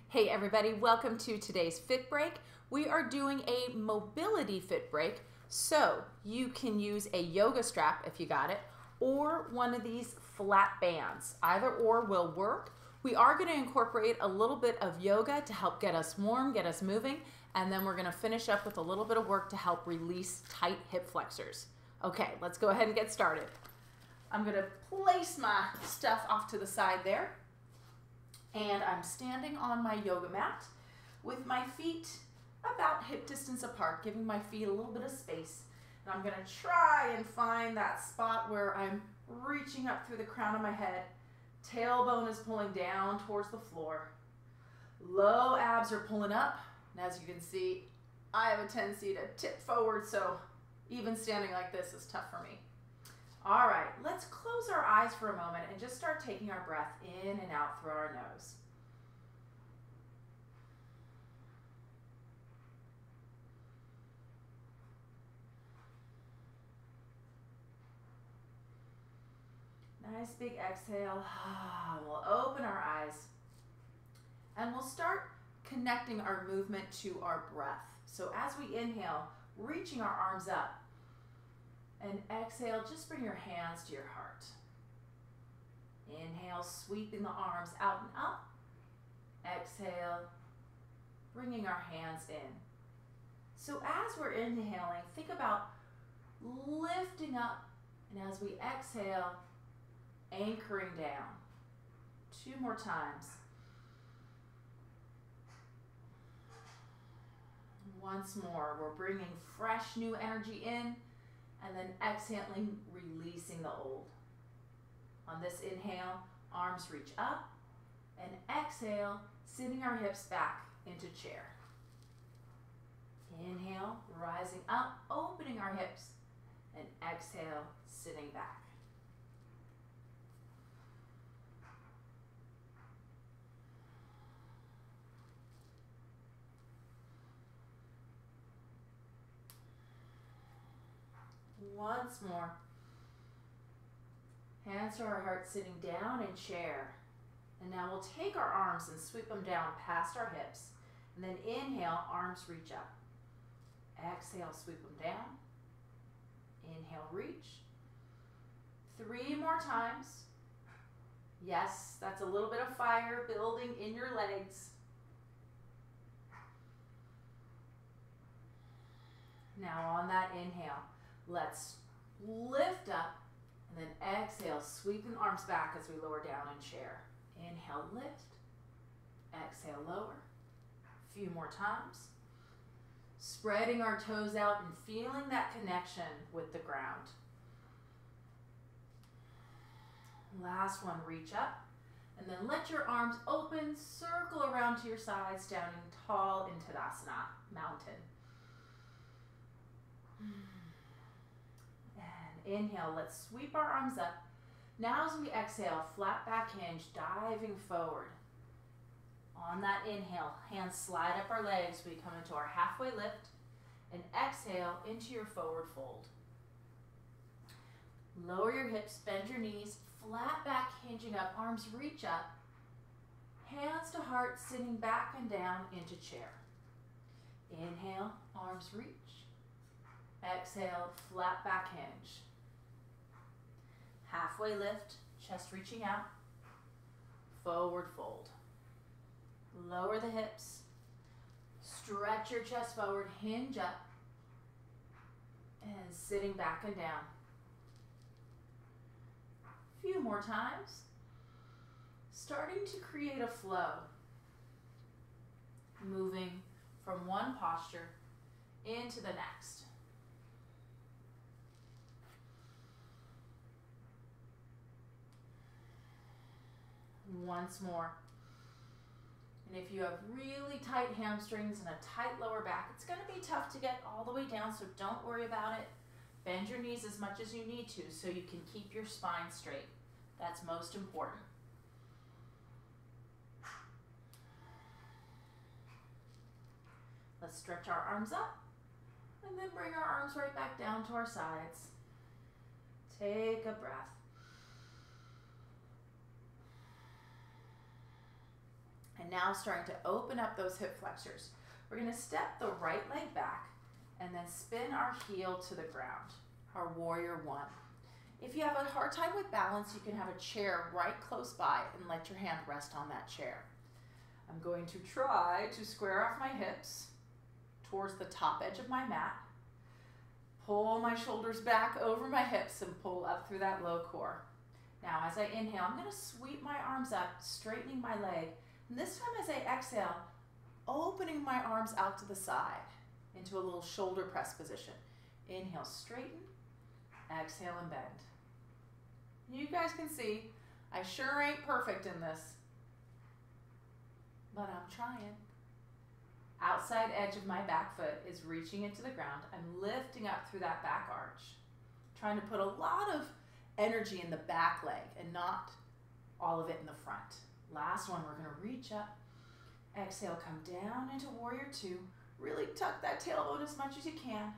Hey everybody, welcome to today's Fit Break. We are doing a mobility fit break, so you can use a yoga strap if you got it, or one of these flat bands. Either or will work. We are going to incorporate a little bit of yoga to help get us warm, get us moving, and then we're going to finish up with a little bit of work to help release tight hip flexors. Okay, let's go ahead and get started. I'm going to place my stuff off to the side there. And I'm standing on my yoga mat with my feet about hip distance apart, giving my feet a little bit of space. And I'm going to try and find that spot where I'm reaching up through the crown of my head. Tailbone is pulling down towards the floor. Low abs are pulling up. And as you can see, I have a tendency to tip forward, so even standing like this is tough for me. All right, let's close our eyes for a moment and just start taking our breath in and out through our nose. Nice big exhale. We'll open our eyes and we'll start connecting our movement to our breath. So as we inhale, reaching our arms up, and exhale, just bring your hands to your heart. Inhale, sweeping the arms out and up. Exhale, bringing our hands in. So as we're inhaling, think about lifting up, and as we exhale, anchoring down. 2 more times. Once more, we're bringing fresh new energy in, and then exhaling, releasing the old. On this inhale, arms reach up, and exhale, sitting our hips back into chair. Inhale, rising up, opening our hips, and exhale, sitting back. Once more. Hands to our heart, sitting down in chair. And now we'll take our arms and sweep them down past our hips. And then inhale, arms reach up. Exhale, sweep them down. Inhale, reach. 3 more times. Yes, that's a little bit of fire building in your legs. Now on that inhale, let's lift up, and then exhale, sweeping the arms back as we lower down in chair. Inhale, lift. Exhale, lower. A few more times. Spreading our toes out and feeling that connection with the ground. Last one, reach up, and then let your arms open, circle around to your sides, standing tall in Tadasana, mountain. Inhale, let's sweep our arms up. Now as we exhale, flat back hinge, diving forward. On that inhale, hands slide up our legs. We come into our halfway lift, and exhale into your forward fold. Lower your hips, bend your knees, flat back hinging up, arms reach up. Hands to heart, sitting back and down into chair. Inhale, arms reach. Exhale, flat back hinge. Halfway lift, chest reaching out, forward fold. Lower the hips, stretch your chest forward, hinge up, and sitting back and down. A few more times. Starting to create a flow. Moving from one posture into the next. Once more. And if you have really tight hamstrings and a tight lower back, it's going to be tough to get all the way down, so don't worry about it. Bend your knees as much as you need to so you can keep your spine straight. That's most important. Let's stretch our arms up and then bring our arms right back down to our sides. Take a breath. And now starting to open up those hip flexors. We're going to step the right leg back and then spin our heel to the ground, our warrior one. If you have a hard time with balance, you can have a chair right close by and let your hand rest on that chair. I'm going to try to square off my hips towards the top edge of my mat. Pull my shoulders back over my hips and pull up through that low core. Now as I inhale, I'm going to sweep my arms up, straightening my leg. And this time as I exhale, opening my arms out to the side into a little shoulder press position. Inhale, straighten. Exhale and bend. You guys can see, I sure ain't perfect in this, but I'm trying. Outside edge of my back foot is reaching into the ground. I'm lifting up through that back arch, trying to put a lot of energy in the back leg and not all of it in the front. Last one, we're going to reach up. Exhale, come down into warrior two. Really tuck that tailbone as much as you can.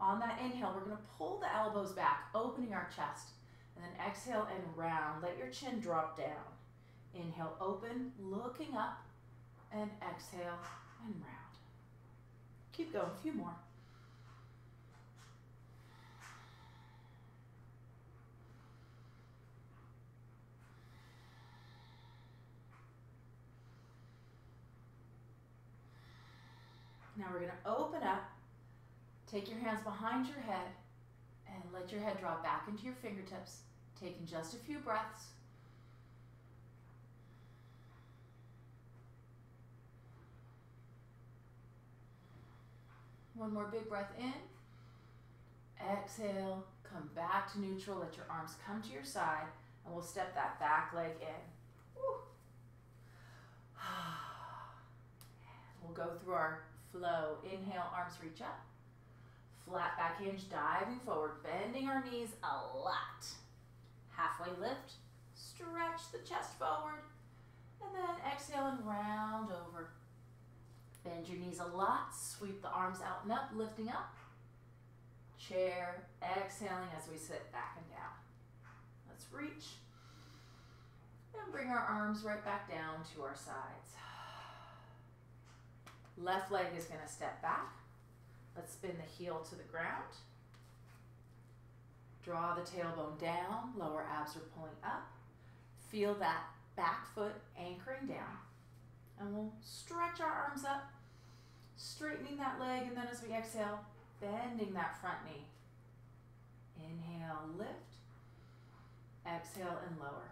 On that inhale, we're going to pull the elbows back, opening our chest. And then exhale and round. Let your chin drop down. Inhale, open, looking up. And exhale and round. Keep going, a few more. Now we're going to open up. Take your hands behind your head and let your head drop back into your fingertips, taking just a few breaths. One more big breath in. Exhale, come back to neutral. Let your arms come to your side, and we'll step that back leg in. Woo. We'll go through our flow. Inhale, arms reach up. Flat back hinge, diving forward, bending our knees a lot. Halfway lift, stretch the chest forward, and then exhale and round over. Bend your knees a lot, sweep the arms out and up, lifting up. Chair, exhaling as we sit back and down. Let's reach, and bring our arms right back down to our sides. Left leg is going to step back. Let's spin the heel to the ground. Draw the tailbone down, lower abs are pulling up. Feel that back foot anchoring down. And we'll stretch our arms up, straightening that leg, and then as we exhale, bending that front knee. Inhale, lift. Exhale and lower.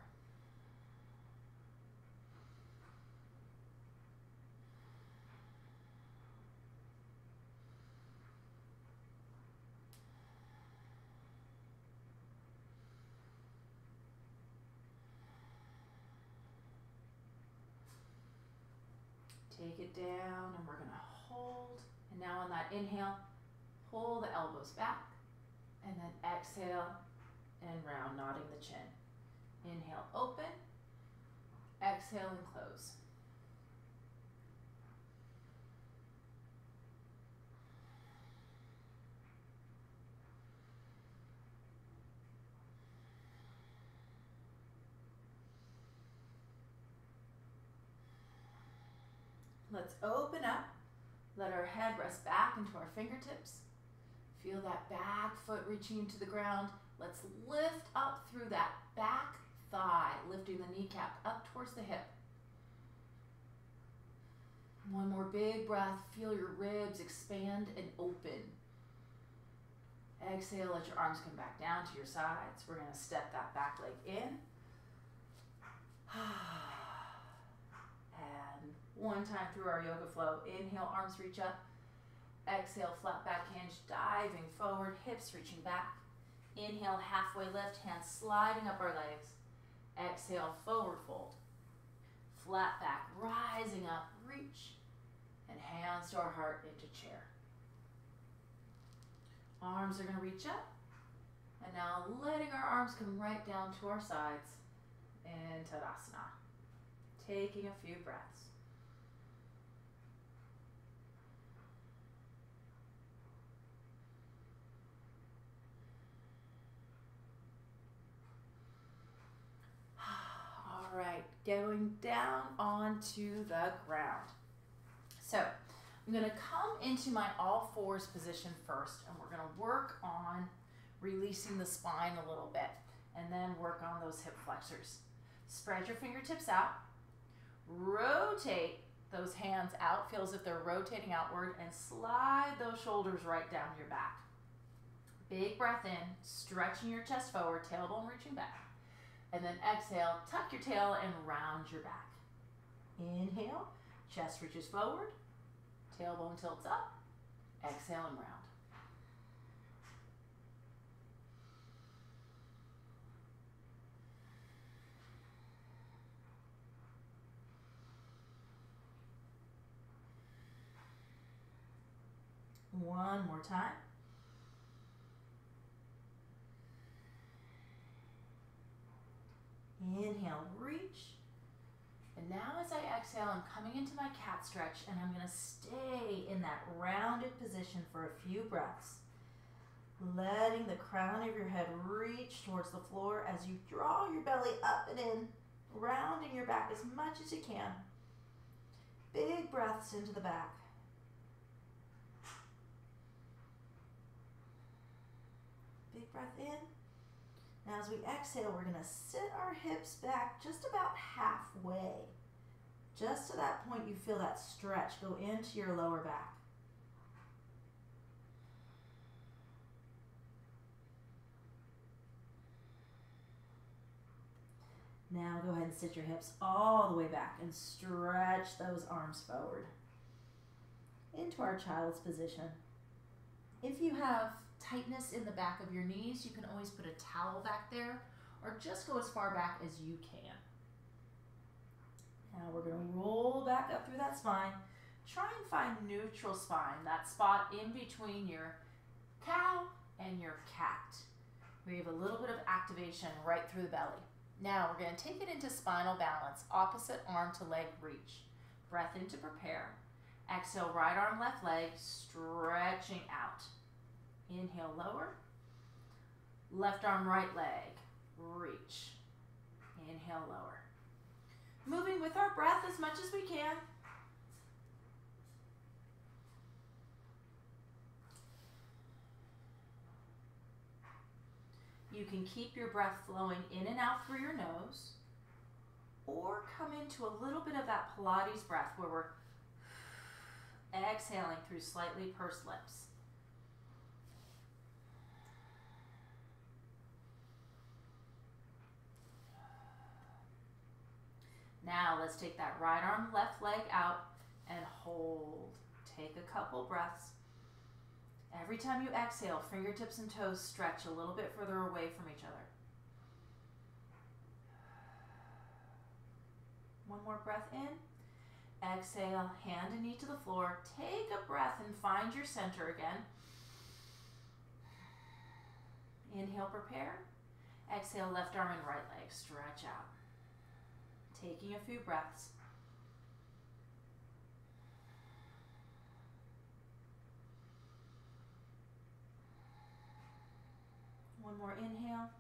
Take it down, and we're going to hold. And now on that inhale, pull the elbows back, and then exhale and round, nodding the chin. Inhale, open. Exhale and close. Let's open up. Let our head rest back into our fingertips. Feel that back foot reaching into the ground. Let's lift up through that back thigh, lifting the kneecap up towards the hip. One more big breath. Feel your ribs expand and open. Exhale, let your arms come back down to your sides. We're going to step that back leg in. And one time through our yoga flow. Inhale, arms reach up. Exhale, flat back hinge, diving forward, hips reaching back. Inhale, halfway lift, hands sliding up our legs. Exhale, forward fold. Flat back, rising up, reach, and hands to our heart into chair. Arms are going to reach up, and now letting our arms come right down to our sides in Tadasana. Taking a few breaths. All right, going down onto the ground. So I'm going to come into my all fours position first, and we're going to work on releasing the spine a little bit, and then work on those hip flexors. Spread your fingertips out, rotate those hands out, feel as if they're rotating outward, and slide those shoulders right down your back. Big breath in, stretching your chest forward, tailbone reaching back. And then exhale, tuck your tail and round your back. Inhale, chest reaches forward, tailbone tilts up, exhale and round. One more time. Inhale, reach. And now as I exhale, I'm coming into my cat stretch, and I'm going to stay in that rounded position for a few breaths. Letting the crown of your head reach towards the floor as you draw your belly up and in, rounding your back as much as you can. Big breaths into the back. Big breath in. Now as we exhale, we're going to sit our hips back just about halfway. Just to that point you feel that stretch go into your lower back. Now go ahead and sit your hips all the way back and stretch those arms forward into our child's position. If you have tightness in the back of your knees, you can always put a towel back there or just go as far back as you can. Now we're going to roll back up through that spine. Try and find neutral spine, that spot in between your cow and your cat, where you have a little bit of activation right through the belly. Now we're going to take it into spinal balance, opposite arm to leg reach. Breath in to prepare. Exhale, right arm, left leg, stretching out. Inhale, lower. Left arm, right leg, reach. Inhale, lower. Moving with our breath as much as we can. You can keep your breath flowing in and out through your nose, or come into a little bit of that Pilates breath where we're exhaling through slightly pursed lips. Now let's take that right arm, left leg out and hold. Take a couple breaths. Every time you exhale, fingertips and toes stretch a little bit further away from each other. One more breath in. Exhale, hand and knee to the floor. Take a breath and find your center again. Inhale, prepare. Exhale, left arm and right leg, stretch out. Taking a few breaths. One more inhale.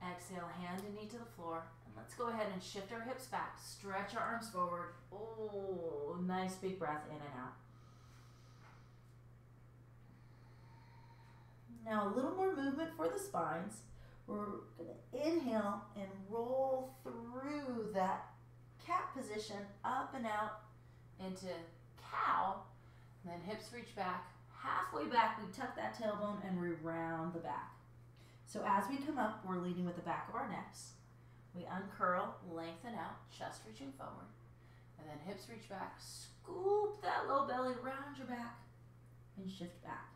Exhale, hand and knee to the floor. And let's go ahead and shift our hips back. Stretch our arms forward. Oh, nice big breath in and out. Now a little more movement for the spines. We're going to inhale and roll through that cat position up and out into cow. And then hips reach back. Halfway back, we tuck that tailbone and we round the back. So as we come up, we're leading with the back of our necks. We uncurl, lengthen out, chest reaching forward. And then hips reach back, scoop that low belly, round your back, and shift back.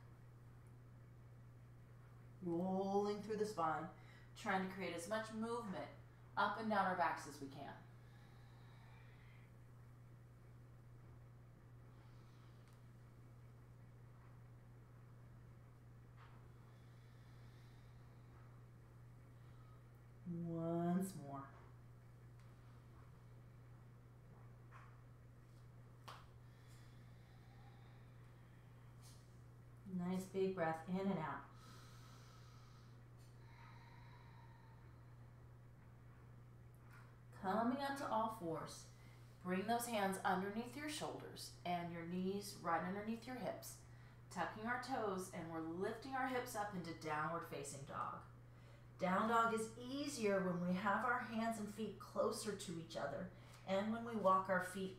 Rolling through the spine, trying to create as much movement up and down our backs as we can. Once more. Nice big breath in and out. Coming up to all fours, bring those hands underneath your shoulders and your knees right underneath your hips. Tucking our toes, and we're lifting our hips up into downward facing dog. Down dog is easier when we have our hands and feet closer to each other and when we walk our feet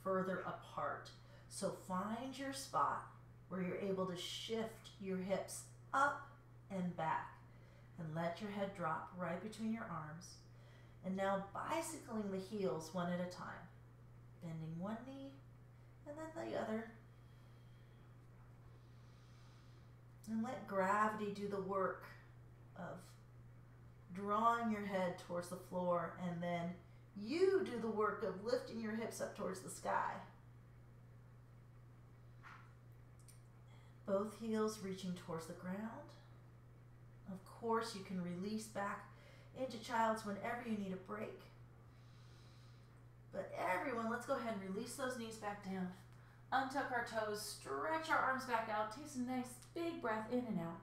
further apart. So find your spot where you're able to shift your hips up and back and let your head drop right between your arms. And now bicycling the heels one at a time, bending one knee and then the other. And let gravity do the work of drawing your head towards the floor, and then you do the work of lifting your hips up towards the sky. Both heels reaching towards the ground. Of course, you can release back into child's whenever you need a break. But everyone, let's go ahead and release those knees back down. Untuck our toes, stretch our arms back out, take some nice big breath in and out.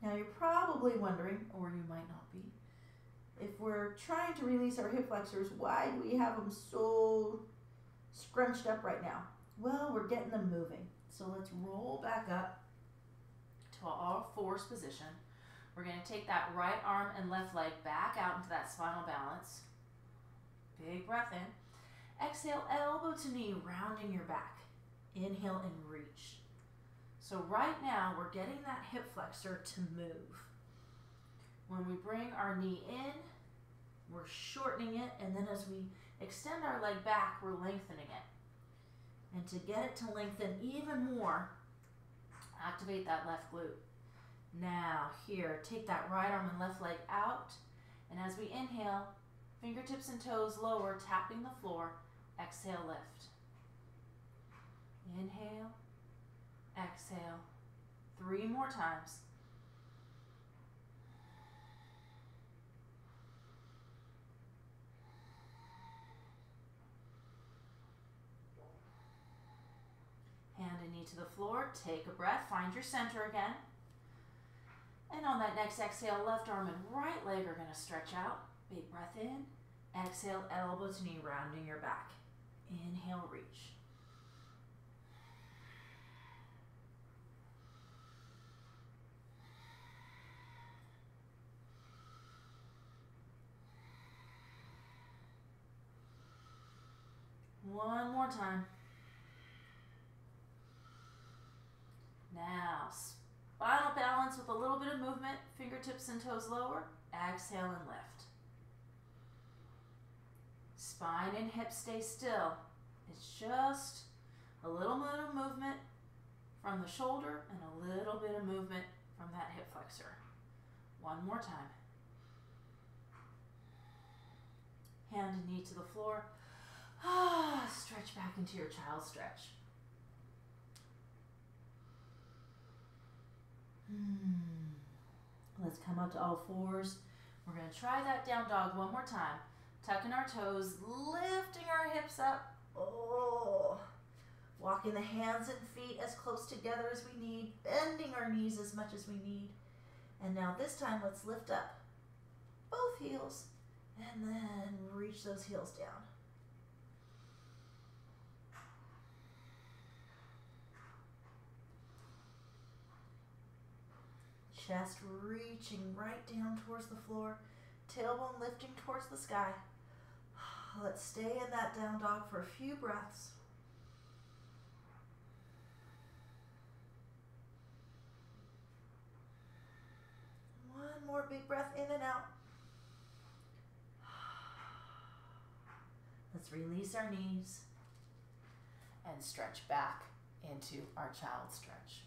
Now you're probably wondering, or you might not be, if we're trying to release our hip flexors, why do we have them so scrunched up right now? Well, we're getting them moving. So let's roll back up to all fours position. We're going to take that right arm and left leg back out into that spinal balance. Big breath in. Exhale, elbow to knee, rounding your back. Inhale and reach. So right now, we're getting that hip flexor to move. When we bring our knee in, we're shortening it, and then as we extend our leg back, we're lengthening it. And to get it to lengthen even more, activate that left glute. Now, here, take that right arm and left leg out, and as we inhale, fingertips and toes lower, tapping the floor. Exhale, lift. Inhale, exhale. 3 more times. Hand and knee to the floor. Take a breath. Find your center again. And on that next exhale, left arm and right leg are going to stretch out. Big breath in. Exhale, elbow to knee, rounding your back. Inhale, reach. One more time. Now, spinal balance with a little bit of movement, fingertips and toes lower. Exhale and lift. Spine and hips stay still. It's just a little bit of movement from the shoulder and a little bit of movement from that hip flexor. One more time. Hand and knee to the floor. Stretch back into your child stretch. Let's come up to all fours. We're going to try that down dog one more time. Tucking our toes, lifting our hips up. Walking the hands and feet as close together as we need, bending our knees as much as we need. And now this time, let's lift up both heels and then reach those heels down. Chest reaching right down towards the floor, tailbone lifting towards the sky. Let's stay in that down dog for a few breaths. One more big breath in and out. Let's release our knees and stretch back into our child stretch.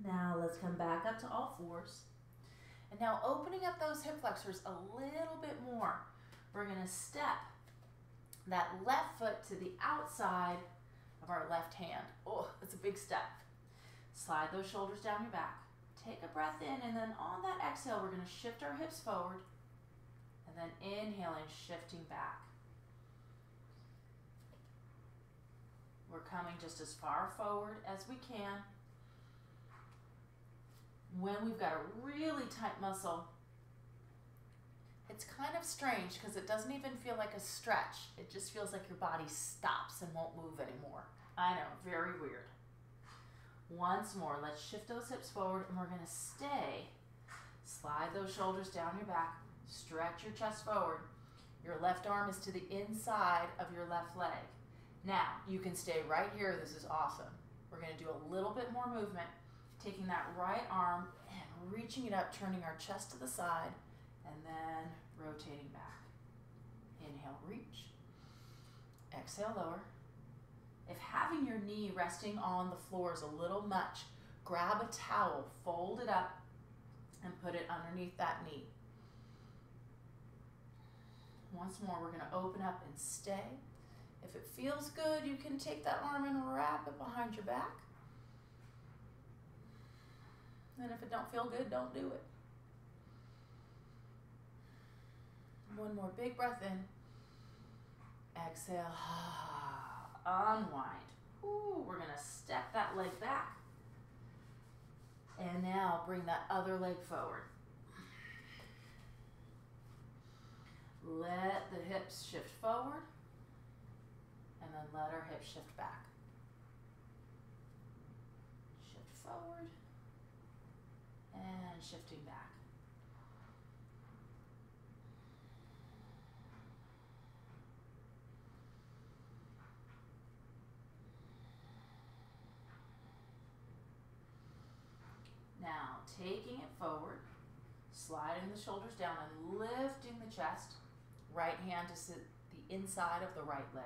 Now let's come back up to all fours. And now opening up those hip flexors a little bit more. We're going to step that left foot to the outside of our left hand. Oh, that's a big step. Slide those shoulders down your back. Take a breath in, and then on that exhale, we're going to shift our hips forward. then inhaling, shifting back. We're coming just as far forward as we can. When we've got a really tight muscle, it's kind of strange because it doesn't even feel like a stretch. It just feels like your body stops and won't move anymore. I know, very weird. Once more, let's shift those hips forward and we're going to stay. Slide those shoulders down your back. Stretch your chest forward. Your left arm is to the inside of your left leg. Now, you can stay right here. This is awesome. We're going to do a little bit more movement. Taking that right arm and reaching it up, turning our chest to the side, and then rotating back. Inhale, reach. Exhale, lower. If having your knee resting on the floor is a little much, grab a towel, fold it up, and put it underneath that knee. Once more, we're going to open up and stay. If it feels good, you can take that arm and wrap it behind your back. And if it don't feel good, don't do it. One more big breath in. Exhale. Unwind. Ooh, we're going to step that leg back. And now bring that other leg forward. Let the hips shift forward. And then let our hips shift back. Shift forward. And shifting back. Now, taking it forward, sliding the shoulders down and lifting the chest. Right hand to sit the inside of the right leg.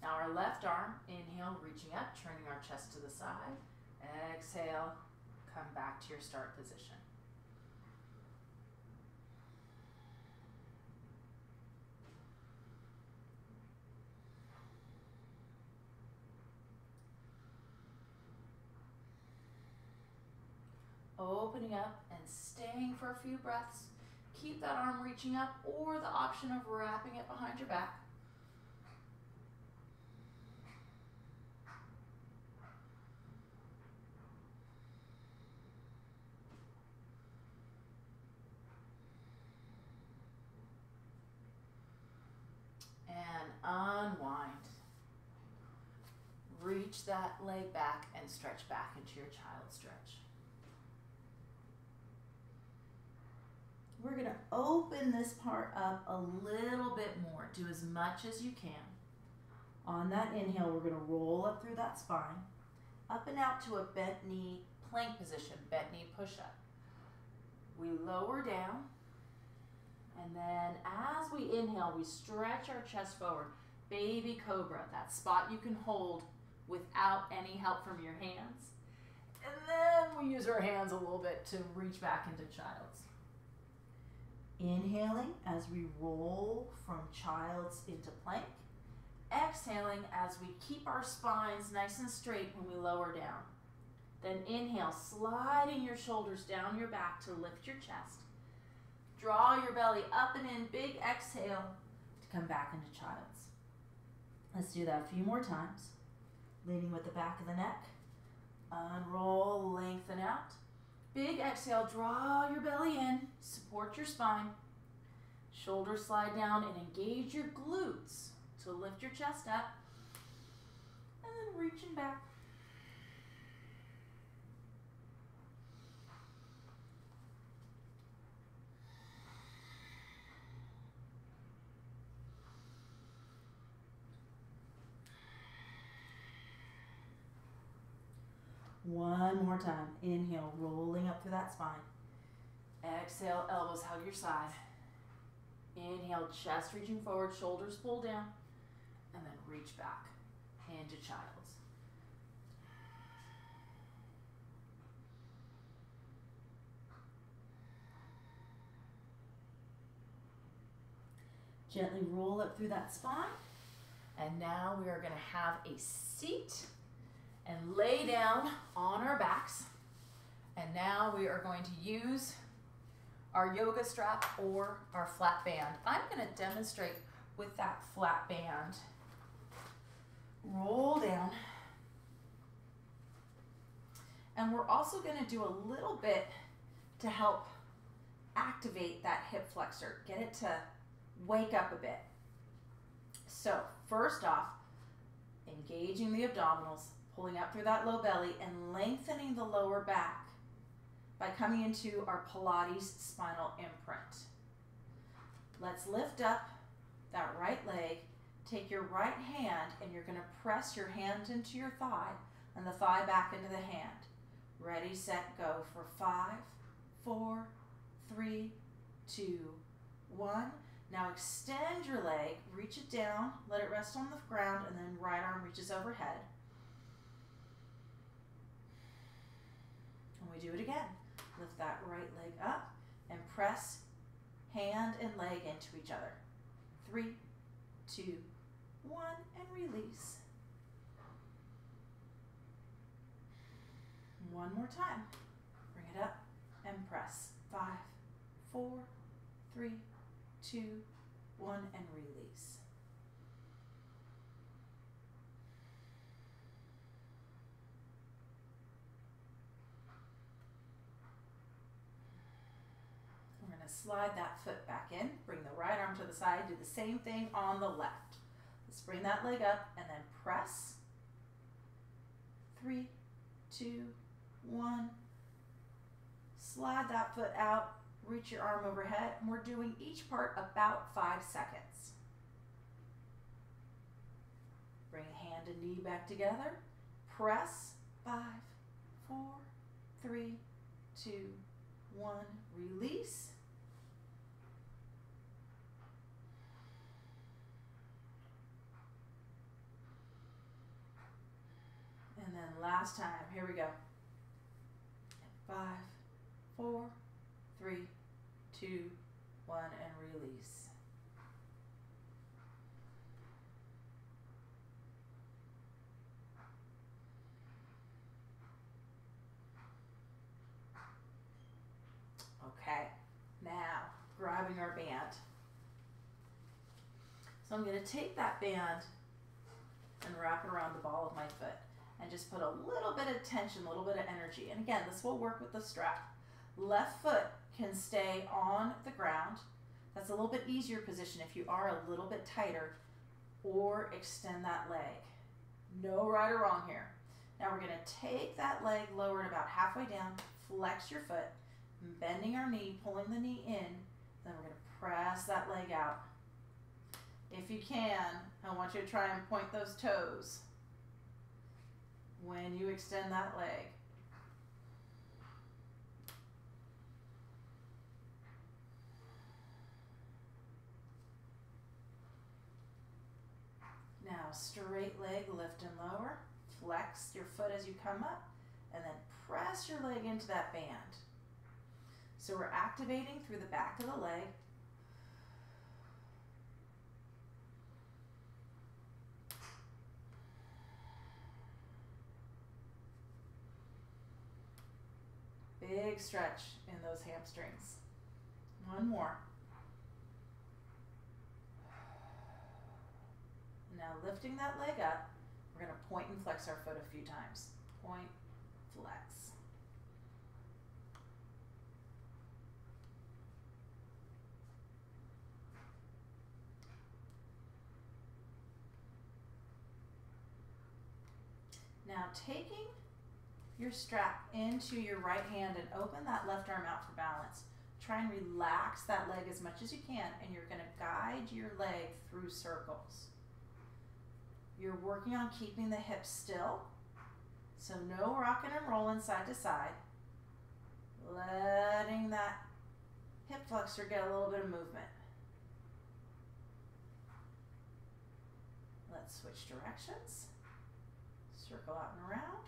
Now our left arm, inhale, reaching up, turning our chest to the side. Exhale, come back to your start position. Opening up and staying for a few breaths. Keep that arm reaching up or the option of wrapping it behind your back. And unwind. Reach that leg back and stretch back into your child stretch. We're going to open this part up a little bit more. Do as much as you can. On that inhale, we're going to roll up through that spine, up and out to a bent knee plank position, bent knee push-up. We lower down, and then as we inhale, we stretch our chest forward. Baby cobra, that spot you can hold without any help from your hands. And then we use our hands a little bit to reach back into child's. Inhaling as we roll from child's into plank. Exhaling as we keep our spines nice and straight when we lower down. Then inhale, sliding your shoulders down your back to lift your chest. Draw your belly up and in, big exhale to come back into child's. Let's do that a few more times. Leaning with the back of the neck. Unroll, lengthen out. Big exhale, draw your belly in, support your spine. Shoulders slide down and engage your glutes to lift your chest up. And then reaching back. One more time. Inhale, rolling up through that spine. Exhale, elbows hug your side. Inhale, chest reaching forward, shoulders pull down, and then reach back into child's. Gently roll up through that spine. And now we are going to have a seat and lay down on our backs. And now we are going to use our yoga strap or our flat band. I'm going to demonstrate with that flat band. Roll down. And we're also going to do a little bit to help activate that hip flexor, get it to wake up a bit. So first off, engaging the abdominals, pulling up through that low belly and lengthening the lower back by coming into our Pilates spinal imprint. Let's lift up that right leg. Take your right hand and you're going to press your hand into your thigh and the thigh back into the hand. Ready, set, go for 5, 4, 3, 2, 1. Now extend your leg, reach it down, let it rest on the ground, and then right arm reaches overhead. And we do it again. Lift that right leg up and press hand and leg into each other. 3, 2, 1, and release. One more time. Bring it up and press. 5, 4, 3, 2, 1, and release. We're going to slide that foot back in. Bring the right arm to the side. Do the same thing on the left. Let's bring that leg up and then press. 3, 2, 1. Slide that foot out. Reach your arm overhead, and we're doing each part about 5 seconds. Bring hand and knee back together. Press. 5, 4, 3, 2, 1. Release. And then last time. Here we go. 5, 4, 3, 2, 1, and release. Okay, now grabbing our band. So I'm going to take that band and wrap it around the ball of my foot and just put a little bit of tension, a little bit of energy. And again, this will work with the strap. Left foot can stay on the ground. That's a little bit easier position if you are a little bit tighter, or extend that leg. No right or wrong here. Now we're going to take that leg lowered about halfway down, flex your foot, bending our knee, pulling the knee in, then we're going to press that leg out. If you can, I want you to try and point those toes when you extend that leg. Now straight leg, lift and lower. Flex your foot as you come up, and then press your leg into that band. So we're activating through the back of the leg. Big stretch in those hamstrings. One more. Now lifting that leg up, we're going to point and flex our foot a few times. Point, flex. Now taking your strap into your right hand and open that left arm out for balance. Try and relax that leg as much as you can, and you're going to guide your leg through circles. You're working on keeping the hips still, so no rocking and rolling side to side. Letting that hip flexor get a little bit of movement. Let's switch directions. Circle out and around.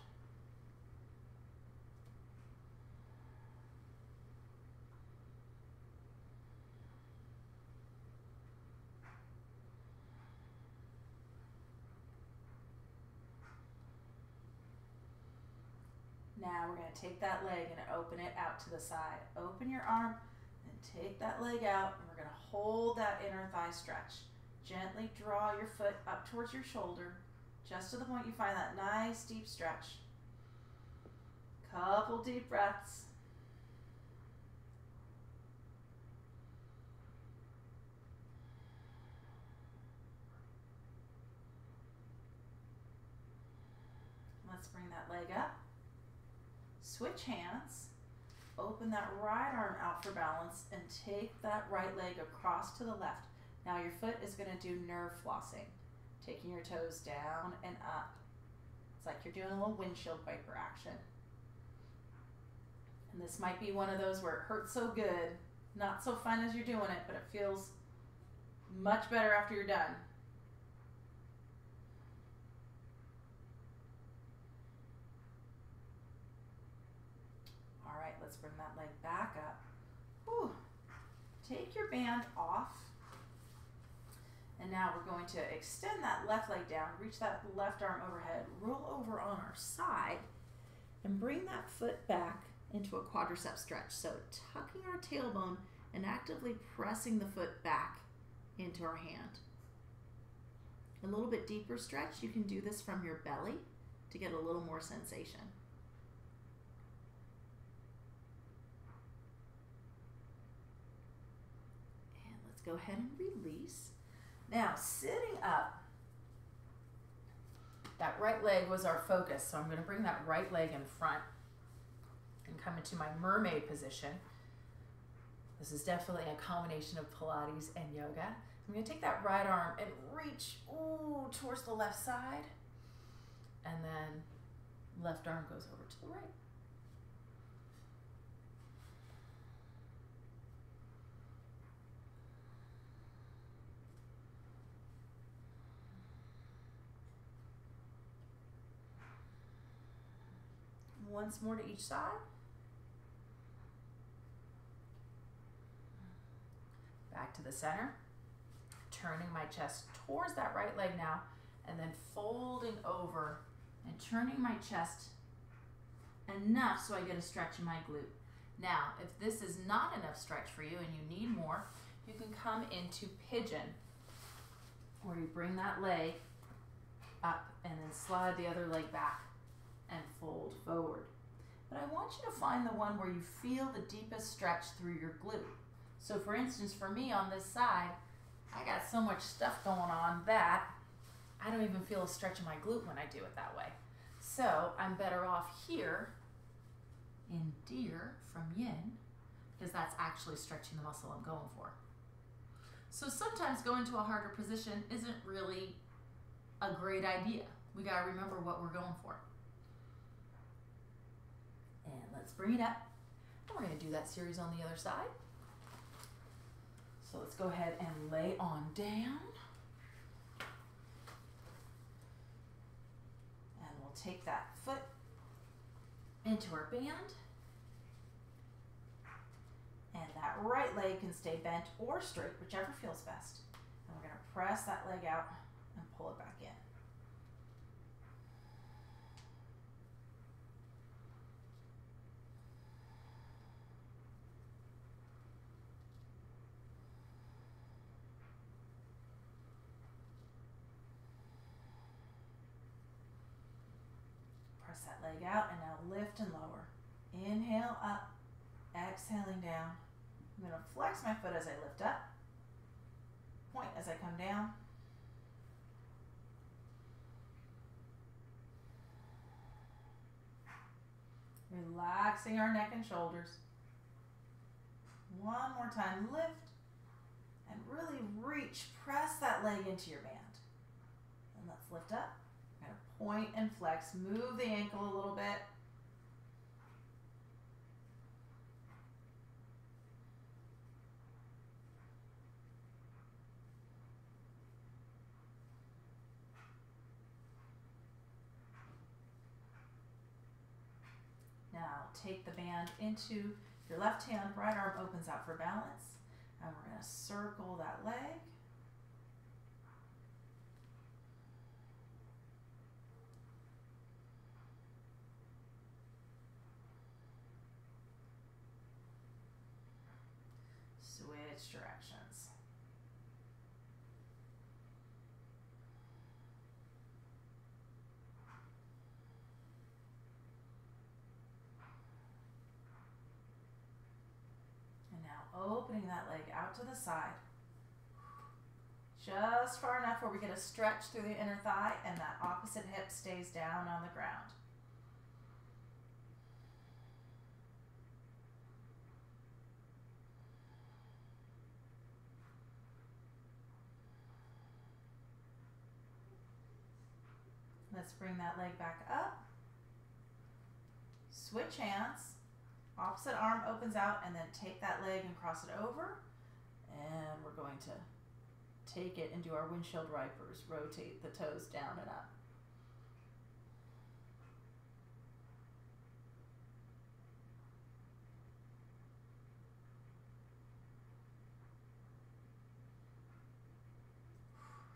Now we're going to take that leg and open it out to the side. Open your arm, And take that leg out, and we're going to hold that inner thigh stretch. Gently draw your foot up towards your shoulder, just to the point you find that nice deep stretch. Couple deep breaths. Let's bring that leg up. Switch hands. Open that right arm out for balance and take that right leg across to the left. Now your foot is going to do nerve flossing, taking your toes down and up. It's like you're doing a little windshield wiper action. And this might be one of those where it hurts so good, not so fun as you're doing it, but it feels much better after you're done. All right, let's bring that leg back up. Whew. Take your band off. And now we're going to extend that left leg down, reach that left arm overhead, roll over on our side, and bring that foot back into a quadricep stretch. So tucking our tailbone and actively pressing the foot back into our hand. A little bit deeper stretch, you can do this from your belly to get a little more sensation. And let's go ahead and release. Now, sitting up, that right leg was our focus, so I'm going to bring that right leg in front and come into my mermaid position. This is definitely a combination of Pilates and yoga. I'm going to take that right arm and reach towards the left side, and then left arm goes over to the right. Once more to each side. Back to the center. Turning my chest towards that right leg now, and then folding over and turning my chest enough so I get a stretch in my glute. Now, if this is not enough stretch for you and you need more, you can come into pigeon, where you bring that leg up and then slide the other leg back and fold forward. But I want you to find the one where you feel the deepest stretch through your glute. So for instance, for me on this side, I got so much stuff going on that I don't even feel a stretch in my glute when I do it that way. So I'm better off here in deer from yin, because that's actually stretching the muscle I'm going for. So sometimes going to a harder position isn't really a great idea. We gotta remember what we're going for. And let's bring it up. And we're gonna do that series on the other side. So let's go ahead and lay on down. And we'll take that foot into our band. And that right leg can stay bent or straight, whichever feels best. And we're gonna press that leg out and pull it back in. Press that leg out and now lift and lower. Inhale up, exhaling down. I'm going to flex my foot as I lift up, point as I come down. Relaxing our neck and shoulders. One more time, lift and really reach, press that leg into your band. And let's lift up. We're going to point and flex, move the ankle a little bit. Now take the band into your left hand, right arm opens out for balance, and we're going to circle that leg. Switch directions. And now opening that leg out to the side. Just far enough where we get a stretch through the inner thigh and that opposite hip stays down on the ground. Let's bring that leg back up. Switch hands. Opposite arm opens out and then take that leg and cross it over. And we're going to take it and do our windshield wipers. Rotate the toes down and up.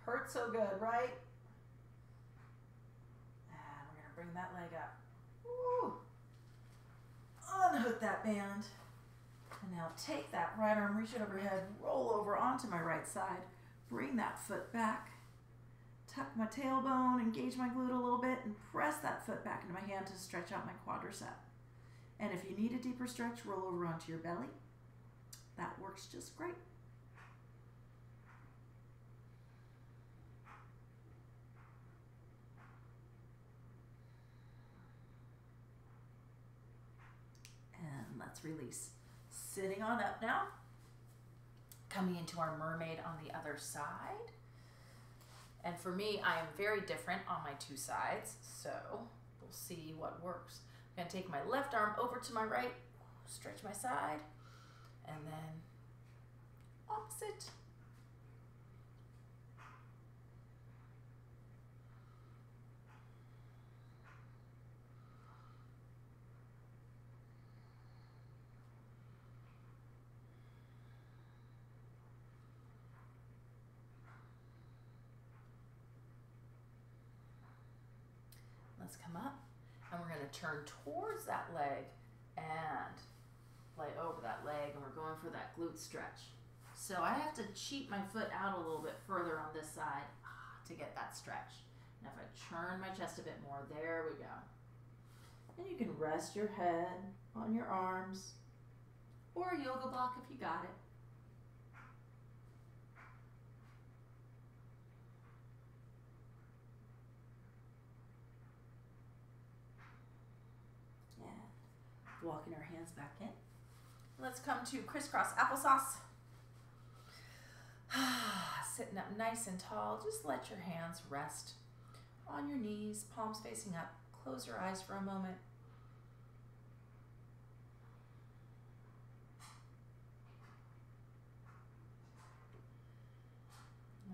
Hurts so good, right? Bring that leg up. Woo. Unhook that band. And now take that right arm, reach it overhead, roll over onto my right side. Bring that foot back. Tuck my tailbone, engage my glute a little bit, and press that foot back into my hand to stretch out my quadricep. And if you need a deeper stretch, roll over onto your belly. That works just great. Let's release. Sitting on up now. Coming into our mermaid on the other side. And for me, I am very different on my two sides, so we'll see what works. I'm going to take my left arm over to my right, stretch my side, and then opposite. Let's come up, and we're going to turn towards that leg and lay over that leg, and we're going for that glute stretch. So I have to cheat my foot out a little bit further on this side to get that stretch. And if I turn my chest a bit more, there we go. And you can rest your head on your arms or a yoga block if you got it. Walking our hands back in. Let's come to crisscross applesauce. Sitting up nice and tall. Just let your hands rest on your knees, palms facing up. Close your eyes for a moment.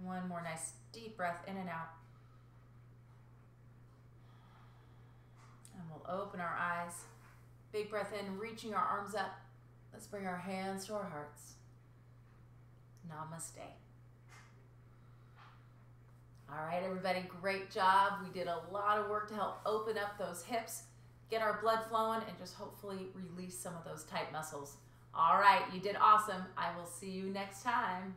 One more nice deep breath in and out. And we'll open our eyes. Big breath in, reaching our arms up. Let's bring our hands to our hearts. Namaste. All right, everybody, great job. We did a lot of work to help open up those hips, get our blood flowing, and just hopefully release some of those tight muscles. All right, you did awesome. I will see you next time.